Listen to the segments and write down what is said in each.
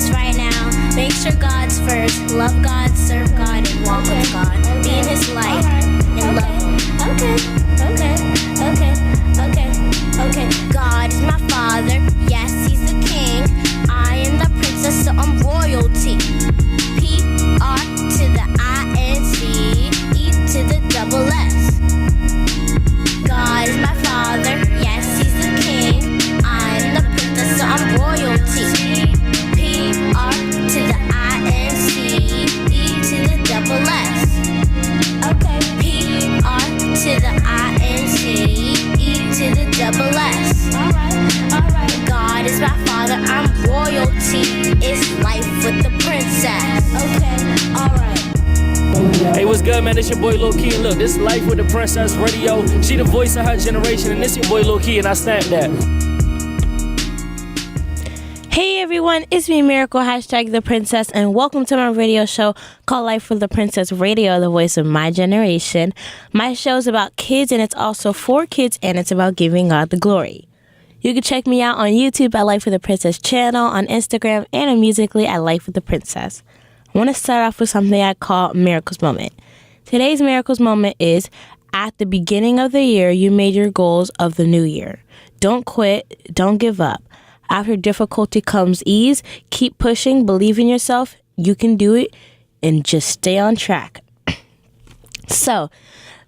things right now. Make sure God's first. Love God, serve God, and walk with God. Be in His light and love Him. Okay. God is my father. Yes, He's the king. I am the princess, so I'm royalty. P-R to the I-N-C, E to the double S. God is my father. Yes, He's the king. I'm the princess, so I'm royalty. P-R to the I-N-C, E to the double S. Okay. P-R to the I-N-C, E to the double S. Alright. God is my father, I'm royalty. It's life with the princess. Okay, alright. Hey, what's good, man? It's your boy Lil Key. Look, this is Life with the Princess Radio. She the voice of her generation, and this your boy Lil Key, and I stand that. Hey everyone, it's me, Miracle, #the Princess, and welcome to my radio show called Life with the Princess Radio, the voice of my generation. My show is about kids, and it's also for kids, and it's about giving God the glory. You can check me out on YouTube at Life with the Princess channel, on Instagram, and on Musically at Life with the Princess. I want to start off with something I call Miracles Moment. Today's Miracles Moment is, at the beginning of the year, you made your goals of the new year. Don't quit, don't give up. After difficulty comes ease. Keep pushing, believe in yourself, you can do it, and just stay on track. So,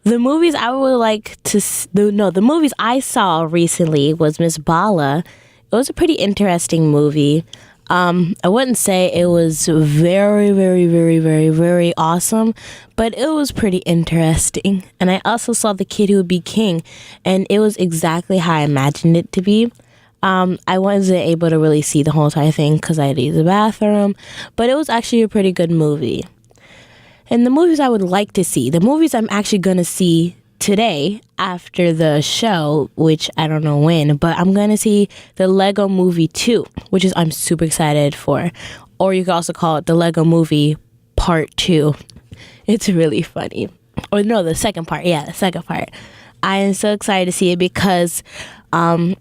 the movies I would like to... the movies I saw recently was Miss Bala. It was a pretty interesting movie. I wouldn't say it was very, very, very, very, very awesome, but it was pretty interesting. And I also saw The Kid Who Would Be King, and it was exactly how I imagined it to be. I wasn't able to really see the whole entire thing because I had to use the bathroom, but it was actually a pretty good movie. And the movies I would like to see, the movies I'm actually going to see today after the show, which I don't know when, but I'm going to see the Lego Movie 2, which is I'm super excited for. Or you could also call it the Lego Movie Part 2. It's really funny. Or no, the second part. Yeah, the second part. I am so excited to see it because I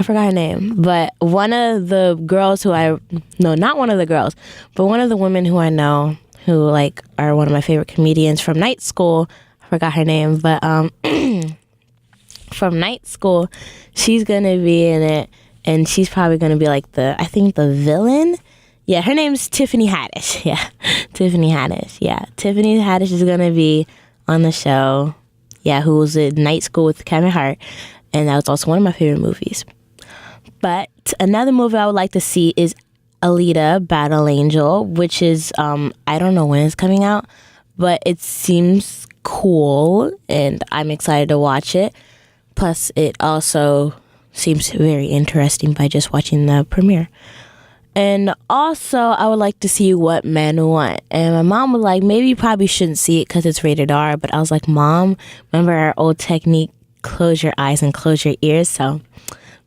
forgot her name, but one of the girls not one of the girls, but one of the women who I know who like are one of my favorite comedians from Night School. I forgot her name, but from Night School, she's gonna be in it, and she's probably gonna be like the villain. Yeah, her name's Tiffany Haddish. Yeah, Tiffany Haddish. Yeah, Tiffany Haddish is gonna be on the show. Yeah, who was in Night School with Kevin Hart, and that was also one of my favorite movies. But another movie I would like to see is Alita Battle Angel, which is, I don't know when it's coming out, but it seems cool, and I'm excited to watch it. Plus, it also seems very interesting by just watching the premiere. And also, I would like to see What Men Want. And my mom was like, maybe you probably shouldn't see it because it's rated R. But I was like, Mom, remember our old technique, close your eyes and close your ears? So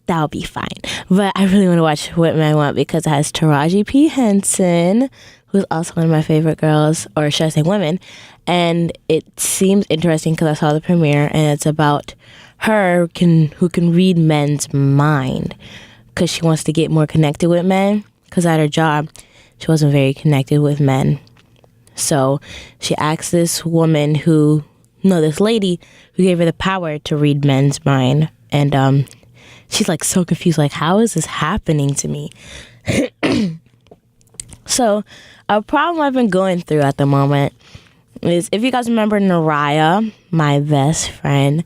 that'll be fine. But I really want to watch What Men Want because it has Taraji P. Henson, who's also one of my favorite girls, or should I say women. And it seems interesting because I saw the premiere, and it's about her who can read men's mind because she wants to get more connected with men. Because at her job, she wasn't very connected with men. So she asked this lady who gave her the power to read men's mind. And she's like so confused, like, how is this happening to me? So a problem I've been going through at the moment is, if you guys remember Naraya, my best friend,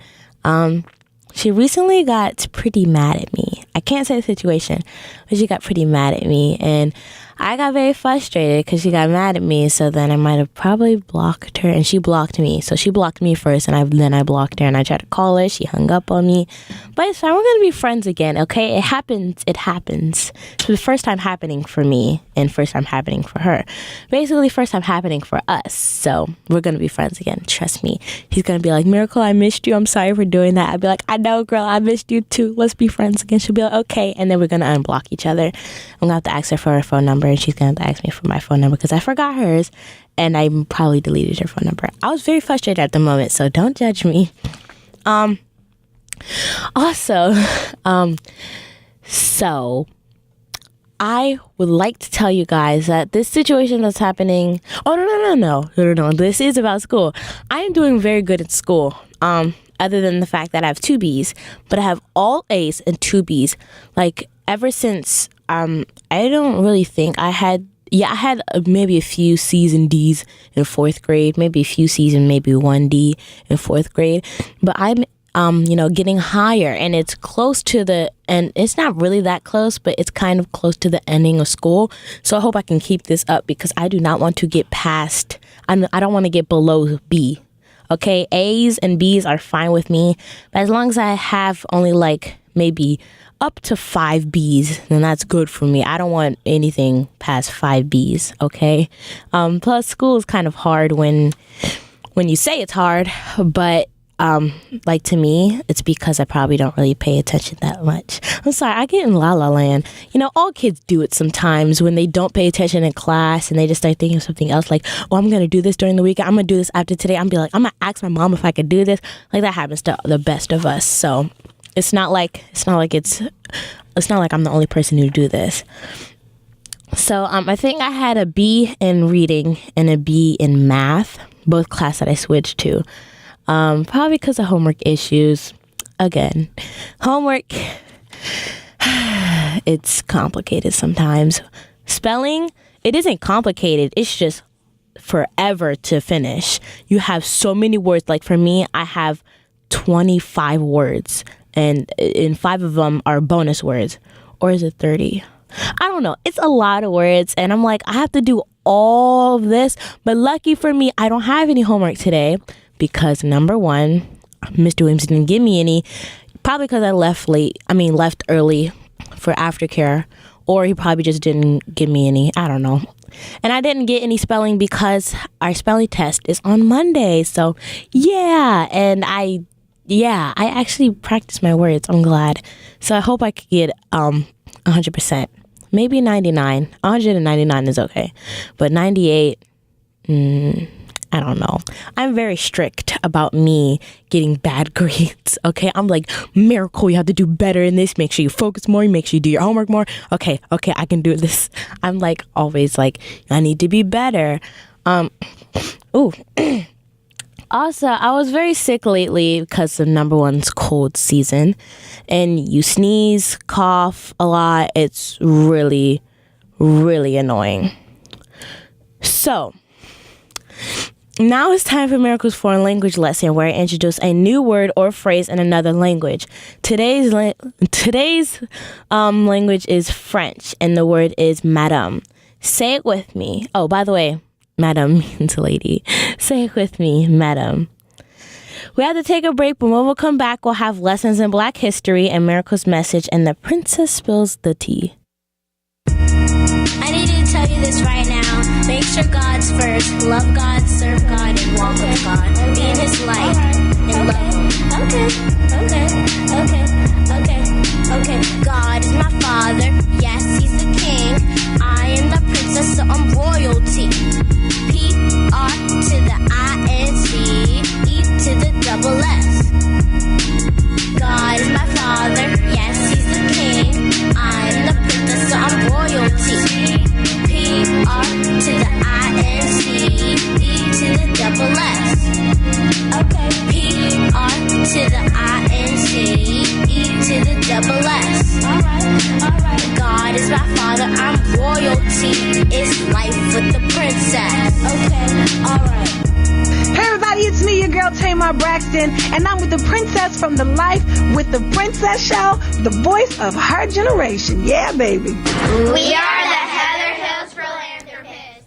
she recently got pretty mad at me. I can't say the situation, but she got pretty mad at me. And I got very frustrated because she got mad at me. So then I might have probably blocked her, and she blocked me. So she blocked me first, and then I blocked her, and I tried to call her. She hung up on me. But it's fine. We're going to be friends again, okay? It happens. It happens. It's the first time happening for me and first time happening for her. Basically, first time happening for us. So we're going to be friends again. Trust me. He's going to be like, Miracle, I missed you. I'm sorry for doing that. I'd be like, I know, girl. I missed you too. Let's be friends again. She'll be like, okay. And then we're going to unblock each other. I'm going to have to ask her for her phone number, and she's going to ask me for my phone number because I forgot hers, and I probably deleted her phone number. I was very frustrated at the moment, so don't judge me. So I would like to tell you guys that this situation that's happening. Oh, no. This is about school. I am doing very good at school. Other than the fact that I have 2 B's, but I have all A's and 2 B's. Like ever since, I don't really think I had maybe a few C's and D's in 4th grade, maybe a few C's and maybe 1 D in 4th grade. But I'm getting higher, and it's close to and it's not really that close, but it's kind of close to the ending of school. So I hope I can keep this up because I do not want to get past, I don't want to get below B. Okay, A's and B's are fine with me, but as long as I have only like maybe up to 5 B's, then that's good for me. I don't want anything past 5 B's, okay? Plus, school is kind of hard when you say it's hard, but like to me, it's because I probably don't really pay attention that much. I'm sorry, I get in La La Land. All kids do it sometimes when they don't pay attention in class and they just start thinking of something else, like, oh, I'm gonna do this during the week. I'm gonna do this after today. I'm gonna ask my mom if I could do this. Like that happens to the best of us. So it's not like I'm the only person who do this. So I think I had a B in reading and a B in math, both class that I switched to. Probably because of homework issues. Again, homework, it's complicated sometimes. Spelling, it isn't complicated. It's just forever to finish. You have so many words. Like for me, I have 25 words, and 5 of them are bonus words. Or is it 30? I don't know. It's a lot of words, and I'm like, I have to do all of this. But lucky for me, I don't have any homework today. Because number one, Mr. Williams didn't give me any, probably because I left early for aftercare, or he probably just didn't give me any. I don't know. And I didn't get any spelling because our spelling test is on Monday. So yeah, and I actually practiced my words. I'm glad. So I hope I could get 100%, maybe 99. 199 is okay, but 98. I don't know. I'm very strict about me getting bad grades, okay? I'm like, Miracle, you have to do better in this. Make sure you focus more. Make sure you do your homework more. Okay, I can do this. I'm like, always like, I need to be better. Also, I was very sick lately because the number one's cold season. And you sneeze, cough a lot. It's really, really annoying. So now it's time for Miracle's foreign language lesson, where I introduce a new word or phrase in another language. Today's language is French, and the word is madame. Say it with me. Oh, by the way, madame means lady. Say it with me, madame. We have to take a break, but when we'll come back, we'll have lessons in Black history and Miracle's message, and the princess spills the tea. I need to tell you this right now. Make sure God's first. Love God, serve God, and walk with God. Be in His light and love Him. Okay. God is my father. Yes, He's the king. I am the princess, so I'm royalty. P-R to the I-N-C, E to the double S. God is my father. Yes, He's the king. I'm the princess, so I'm royalty. P-R to the I-N-C, E to the double S. Okay. P-R to the I-N-C, E to the double S. Alright. God is my father, I'm royalty. It's life with the princess. Okay, alright. Hey everybody, it's me, your girl Tamar Braxton, and I'm with the princess from the Life with the Princess show, the voice of her generation. Yeah, baby. We are the Heather Hills Philanthropists.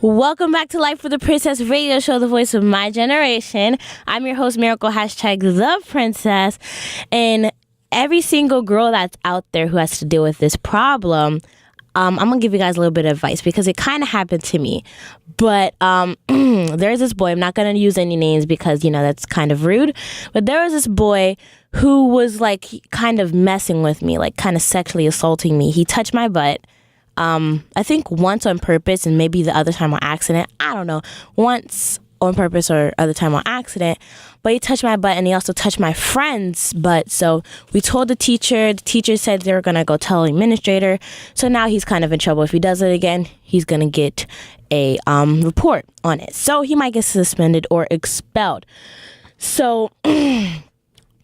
Welcome back to Life with the Princess radio show, the voice of my generation. I'm your host, Miracle, #the princess. And every single girl that's out there who has to deal with this problem, I'm going to give you guys a little bit of advice because it kind of happened to me. But there's this boy, I'm not going to use any names because, that's kind of rude. But there was this boy who was like kind of messing with me, like kind of sexually assaulting me. He touched my butt. I think once on purpose and maybe the other time on accident. I don't know. Once on purpose or other time on accident. But he touched my butt and he also touched my friend's butt. So we told the teacher. The teacher said they were going to go tell the administrator. So now he's kind of in trouble. If he does it again, he's going to get a report on it. So he might get suspended or expelled. So,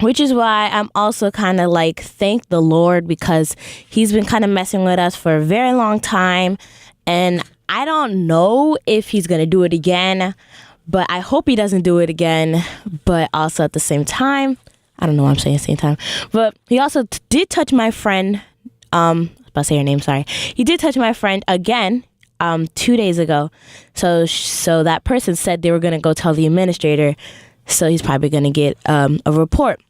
which is why I'm also kind of like, thank the Lord, because he's been kind of messing with us for a very long time. And I don't know if he's going to do it again, but I hope he doesn't do it again. But also at the same time, I don't know what I'm saying at the same time, but he also did touch my friend. I was about to say her name, sorry. He did touch my friend again 2 days ago. So that person said they were going to go tell the administrator. So he's probably going to get a report.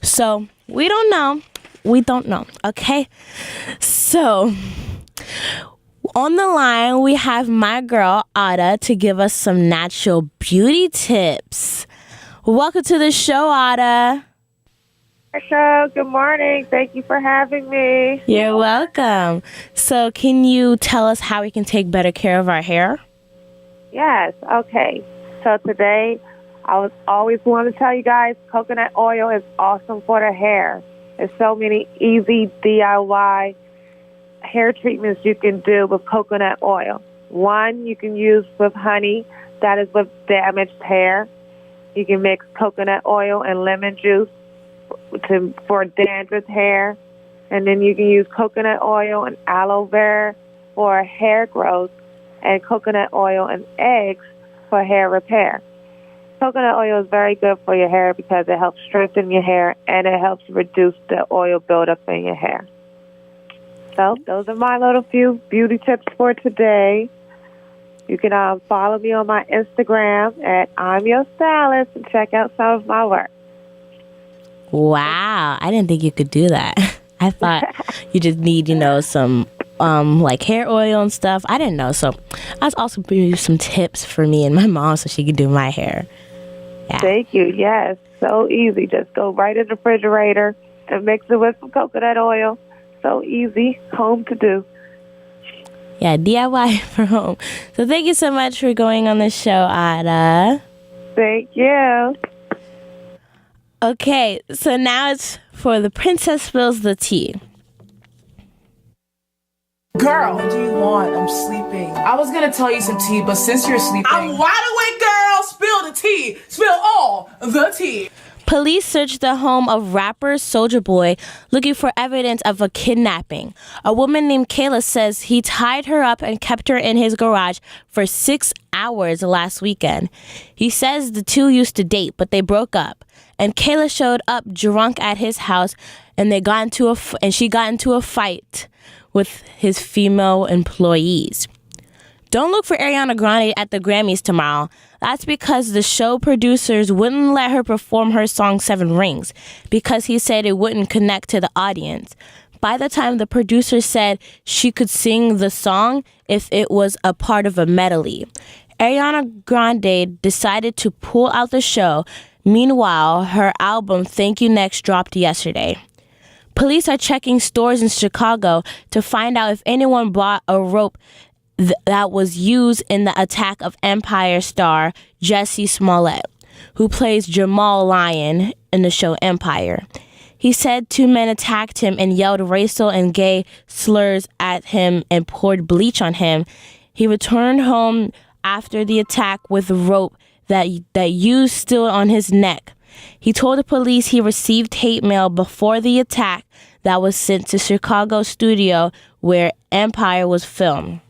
So we don't know. We don't know. Okay. So on the line, we have my girl, Ada, to give us some natural beauty tips. Welcome to the show, Ada. Show. Good morning. Thank you for having me. You're welcome. So can you tell us how we can take better care of our hair? Yes. Okay. So today, I was always want to tell you guys, coconut oil is awesome for the hair. There's so many easy DIY hair treatments you can do with coconut oil. One, you can use with honey. That is with damaged hair. You can mix coconut oil and lemon juice for dandruff hair. And then you can use coconut oil and aloe vera for hair growth, and coconut oil and eggs for hair repair. Coconut oil is very good for your hair because it helps strengthen your hair and it helps reduce the oil buildup in your hair. So those are my little few beauty tips for today. You can follow me on my Instagram at I'm Your Stylist and check out some of my work. Wow, I didn't think you could do that. I thought you just need, some like hair oil and stuff. I didn't know. So I was also bringing you some tips for me and my mom so she could do my hair. Yeah. Thank you. Yes, so easy. Just go right in the refrigerator and mix it with some coconut oil. So easy, home to do. Yeah, DIY for home. So thank you so much for going on the show, Ada. Thank you. Okay, so now it's for the Princess Spills the Tea. Girl, what do you want? I'm sleeping. I was gonna tell you some tea, but since you're sleeping, I'm wide awake, girl. Spill the tea. Spill all the tea. Police searched the home of rapper Soulja Boy looking for evidence of a kidnapping. A woman named Kayla says he tied her up and kept her in his garage for 6 hours last weekend. He says the two used to date, but they broke up. And Kayla showed up drunk at his house, and she got into a fight with his female employees. Don't look for Ariana Grande at the Grammys tomorrow. That's because the show producers wouldn't let her perform her song 7 Rings because he said it wouldn't connect to the audience. By the time the producer said she could sing the song if it was a part of a medley, Ariana Grande decided to pull out the show. Meanwhile, her album Thank You Next dropped yesterday. Police are checking stores in Chicago to find out if anyone bought a rope that was used in the attack of Empire star Jussie Smollett, who plays Jamal Lyon in the show Empire. He said 2 men attacked him and yelled racial and gay slurs at him and poured bleach on him. He returned home after the attack with a rope that used still on his neck. He told the police he received hate mail before the attack that was sent to Chicago's studio where Empire was filmed.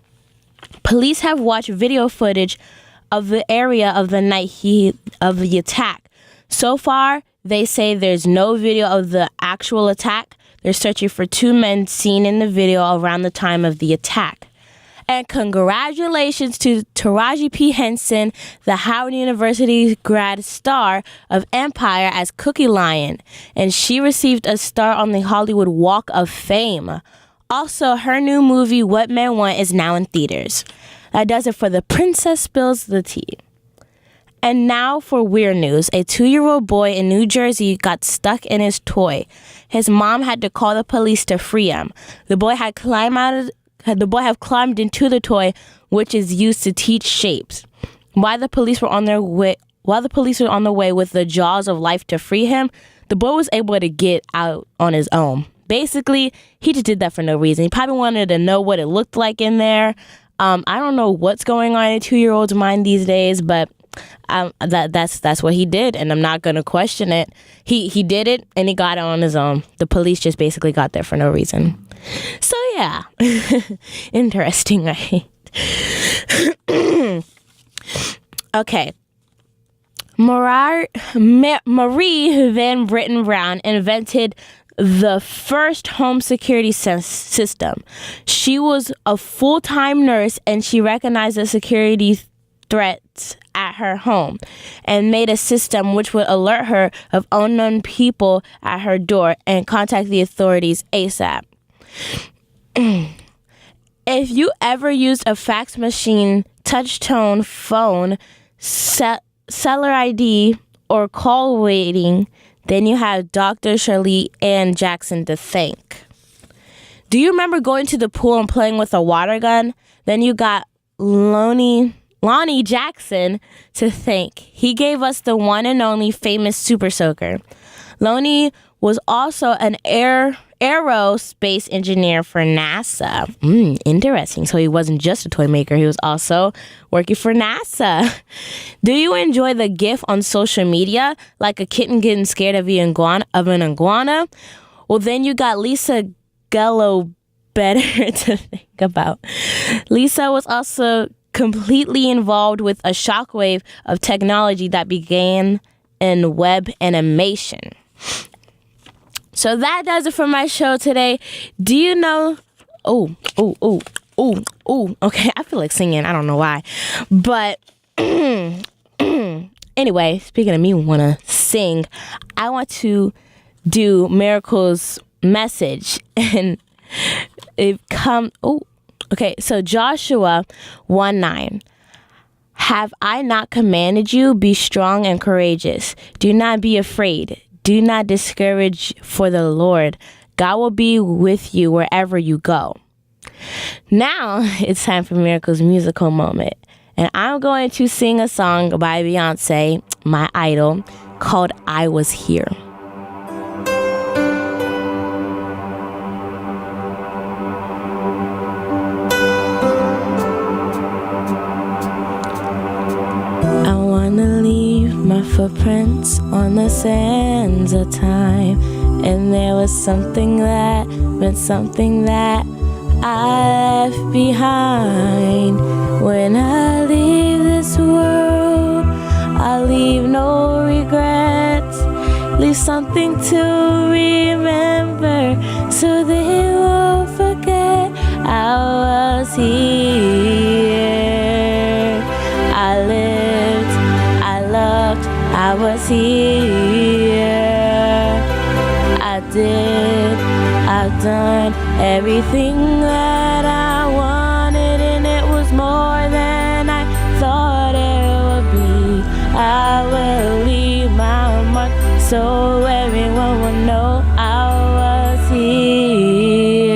Police have watched video footage of the area of the night of the attack. So far, they say there's no video of the actual attack. They're searching for 2 men seen in the video around the time of the attack. And congratulations to Taraji P. Henson, the Howard University grad star of Empire as Cookie Lyon. And she received a star on the Hollywood Walk of Fame. Also, her new movie, What Men Want, is now in theaters. That does it for the Princess Spills the Tea. And now for weird news. A 2-year-old boy in New Jersey got stuck in his toy. His mom had to call the police to free him. The boy had climbed into the toy, which is used to teach shapes. while the police were on the way with the jaws of life to free him, the boy was able to get out on his own. Basically, he just did that for no reason. He probably wanted to know what it looked like in there. I don't know what's going on in a 2-year-old's mind these days, but that's what he did, and I'm not going to question it. He did it, and he got it on his own. The police just basically got there for no reason. So yeah, interesting, right? Okay. Marie Van Britten Brown invented the first home security system. She was a full-time nurse, and she recognized the security threats at her home and made a system which would alert her of unknown people at her door and contact the authorities ASAP. If you ever used a fax machine, touch-tone phone, seller ID, or call waiting, then you have Dr. Shirley Ann Jackson to thank. Do you remember going to the pool and playing with a water gun? Then you got Lonnie Jackson to thank. He gave us the one and only famous Super Soaker. Lonnie was also an aerospace engineer for NASA. Interesting. So he wasn't just a toy maker. He was also working for NASA. Do you enjoy the GIF on social media, like a kitten getting scared of an iguana? Well, then you got Lisa Gello better to think about. Lisa was also completely involved with a shockwave of technology that began in web animation. So that does it for my show today. Do you know... Okay, I feel like singing. I don't know why. But anyway, speaking of me want to sing, I want to do Miracle's message. And okay, so Joshua 1:9. Have I not commanded you? Be strong and courageous. Do not be afraid. Do not discourage, for the Lord God will be with you wherever you go. Now it's time for Miracle's musical moment. And I'm going to sing a song by Beyonce, my idol, called I Was Here. I wanna leave my footprints on the sands of time, and there was something that meant something that I left behind. When I leave this world, I leave no regrets, leave something to remember, so they won't forget I was here. I lived, I loved, I was here. I did, I've done everything that I wanted, and it was more than I thought it would be. I will leave my mark so everyone will know I was here.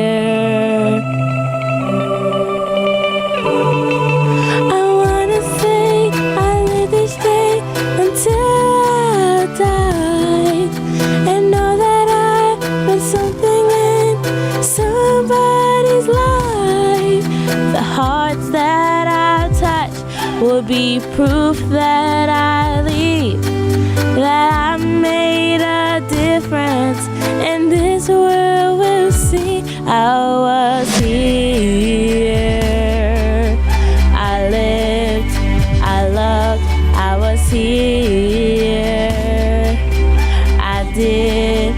I wanna say I live each day until I die, and know that I was something in somebody's life. The hearts that I touch will be proof that I leave, that I made a difference, and this world will see I was here. I lived, I loved, I was here. I did,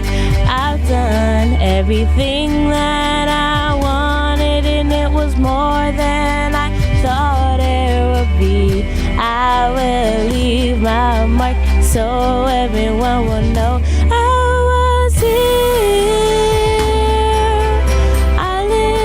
I've done everything that I wanted, and it was more than I thought it would be. I will leave my mark so everyone will know I was here. I lived,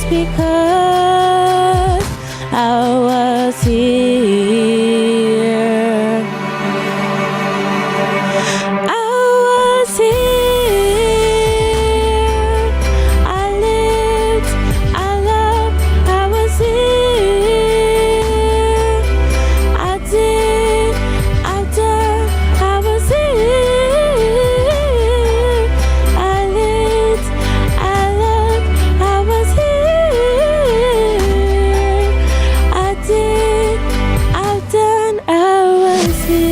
because I was here. I was here. I lived, I loved, I was here. I did, I've done, I was here. I lived, I loved, I was here. I did, I've done, I was here.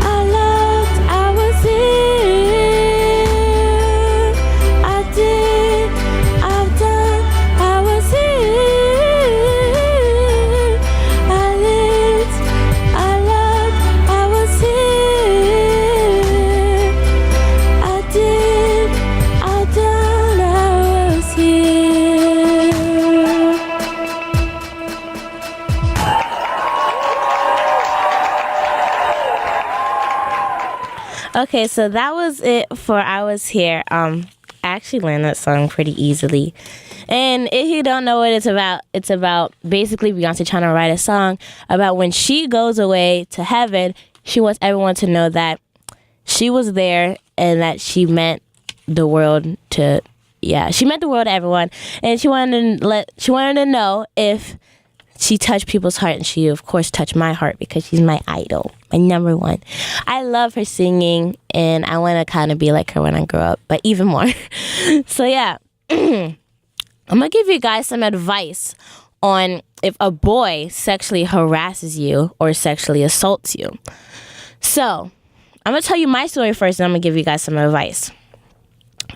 I loved, I was here. I did, I've done, I was here. I lived, I loved, I was here. I did, I've done, I was here. Okay, so that was it for I Was Here. I actually learned that song pretty easily. And if you don't know what it's about basically Beyonce trying to write a song about when she goes away to heaven, she wants everyone to know that she was there and that she meant the world to everyone. And she wanted to know if she touched people's heart, and she of course touched my heart because she's my idol, my number one. I love her singing, and I want to kind of be like her when I grow up, but even more. So yeah, I'm gonna give you guys some advice on if a boy sexually harasses you or sexually assaults you. So I'm gonna tell you my story first, and I'm gonna give you guys some advice.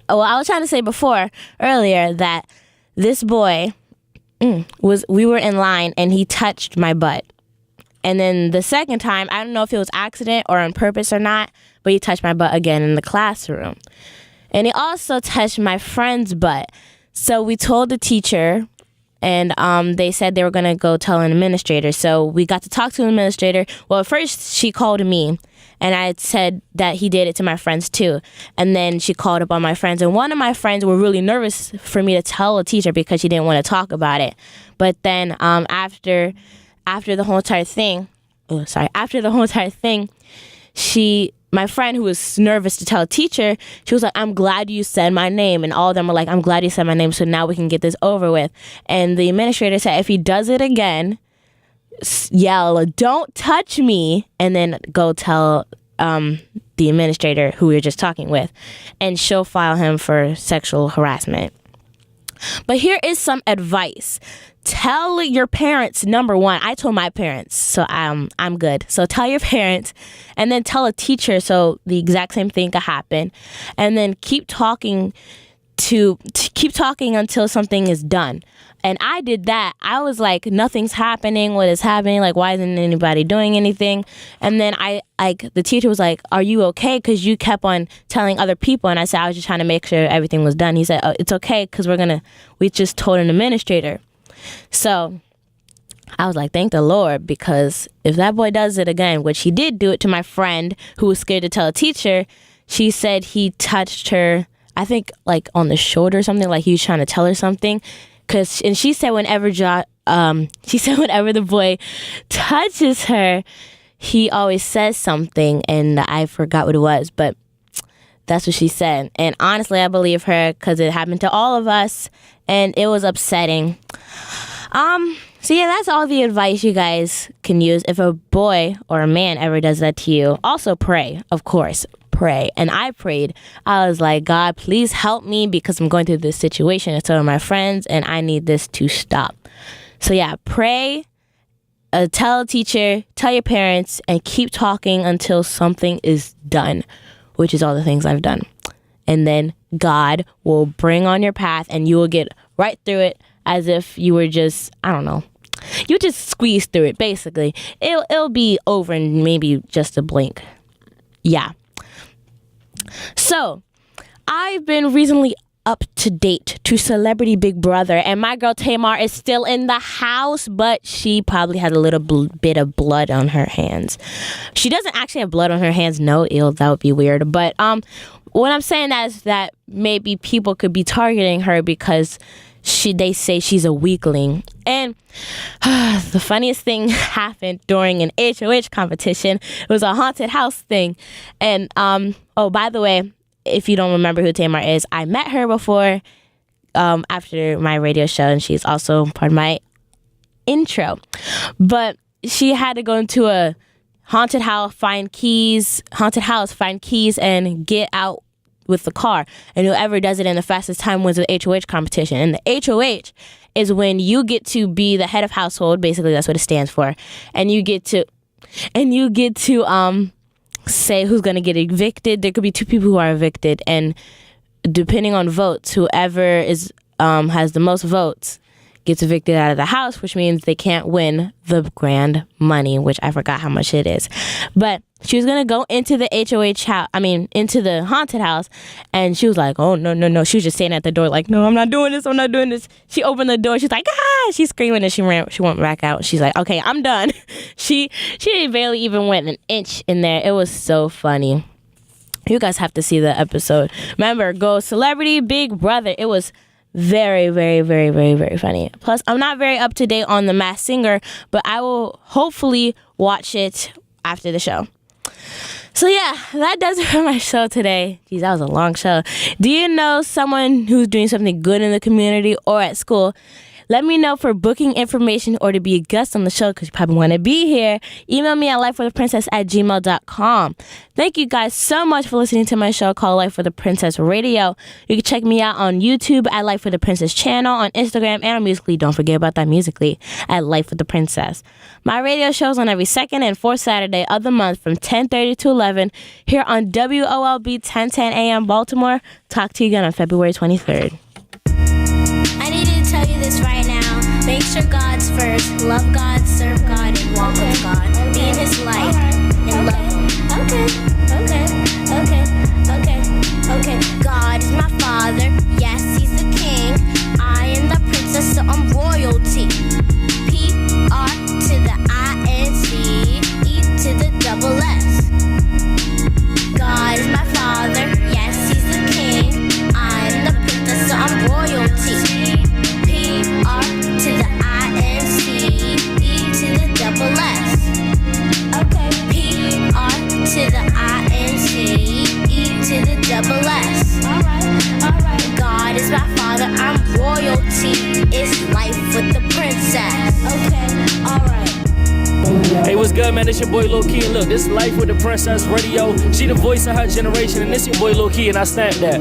Well, I was trying to say earlier that this boy we were in line and he touched my butt. And then the second time, I don't know if it was accident or on purpose or not, but he touched my butt again in the classroom. And he also touched my friend's butt. So we told the teacher, and they said they were going to go tell an administrator. So we got to talk to an administrator. Well, at first she called me, and I said that he did it to my friends too. And then she called up on my friends, and one of my friends were really nervous for me to tell a teacher because she didn't want to talk about it. But then after the whole entire thing, my friend who was nervous to tell a teacher, she was like, I'm glad you said my name. And all of them were like, I'm glad you said my name, so now we can get this over with. And the administrator said, if he does it again, yell, don't touch me, and then go tell the administrator who we were just talking with, and she'll file him for sexual harassment. But here is some advice. Tell your parents, number one. I told my parents, so I'm good. So tell your parents, and then tell a teacher so the exact same thing could happen. And then keep talking until something is done. And I did that. I was like, nothing's happening. What is happening? Like, why isn't anybody doing anything? And then the teacher was like, are you okay? Because you kept on telling other people. And I said, I was just trying to make sure everything was done. He said, oh, it's okay because we just told an administrator. So I was like, thank the Lord, because if that boy does it again, which he did do it to my friend who was scared to tell a teacher, she said he touched her, I think like on the shoulder or something, like he was trying to tell her something. And she said whenever the boy touches her, he always says something, and I forgot what it was, but that's what she said. And honestly, I believe her because it happened to all of us, and it was upsetting. So yeah, that's all the advice you guys can use. If a boy or a man ever does that to you, also pray, of course. Pray. And I prayed. I was like, God, please help me because I'm going through this situation and so are my friends, and I need this to stop. So yeah, pray, tell a teacher, tell your parents, and keep talking until something is done, which is all the things I've done. And then God will bring on your path and you will get right through it as if you were just, I don't know, you just squeeze through it, basically. It'll be over in maybe just a blink. Yeah. So, I've been recently up to date to Celebrity Big Brother, and my girl Tamar is still in the house, but she probably had a little bit of blood on her hands. She doesn't actually have blood on her hands. No, ew, that would be weird. But what I'm saying is that maybe people could be targeting her because they say she's a weakling. And the funniest thing happened during an HOH competition. It was a haunted house thing. And oh, by the way, if you don't remember who Tamar is, I met her before after my radio show, and she's also part of my intro. But she had to go into a haunted house, find keys, and get out with the car. And whoever does it in the fastest time wins the HOH competition. And the HOH is when you get to be the head of household. Basically, that's what it stands for. And you get to say who's going to get evicted. There could be two people who are evicted, and depending on votes, whoever is has the most votes gets evicted out of the house, which means they can't win the grand money, which I forgot how much it is. But she was going to go into the into the haunted house, and she was like, oh, no. She was just standing at the door like, no, I'm not doing this. She opened the door. She's like, ah, she's screaming, and she went back out. She's like, okay, I'm done. She barely even went an inch in there. It was so funny. You guys have to see the episode. Remember, go Celebrity Big Brother. It was very, very, very, very, very funny. Plus, I'm not very up to date on The Masked Singer, but I will hopefully watch it after the show. So yeah, that does it for my show today. Geez, that was a long show. Do you know someone who's doing something good in the community or at school? Let me know for booking information or to be a guest on the show, because you probably want to be here. Email me at lifewiththeprincess@gmail.com. Thank you guys so much for listening to my show called Life with the Princess Radio. You can check me out on YouTube at Life with the Princess channel, on Instagram, and on Musical.ly. Don't forget about that Musical.ly at Life with the Princess. My radio shows on every second and fourth Saturday of the month from 10:30 to 11 here on WOLB 1010 AM Baltimore. Talk to you again on February 23rd. I need to tell you this right now. Make sure God's first. Love God, serve God, and walk with God. Be in His light and love Him. Okay. God is my Father. Yes, He's the King. I am the princess, so I'm royalty. P-R to the I-N-C, E to the double S. God is my Father. Yes, He's the King. I'm the princess, so I'm royalty. P-R to the I-N-C, E to the double S. Okay. P-R to the I-N-C, E to the double S. Alright. God is my Father, I'm royalty. It's life with the princess. Okay, alright. Hey, what's good, man? It's your boy Lil Key, and look, this is Life with the Princess Radio. She the voice of her generation, and this your boy Lil Key, and I snap that.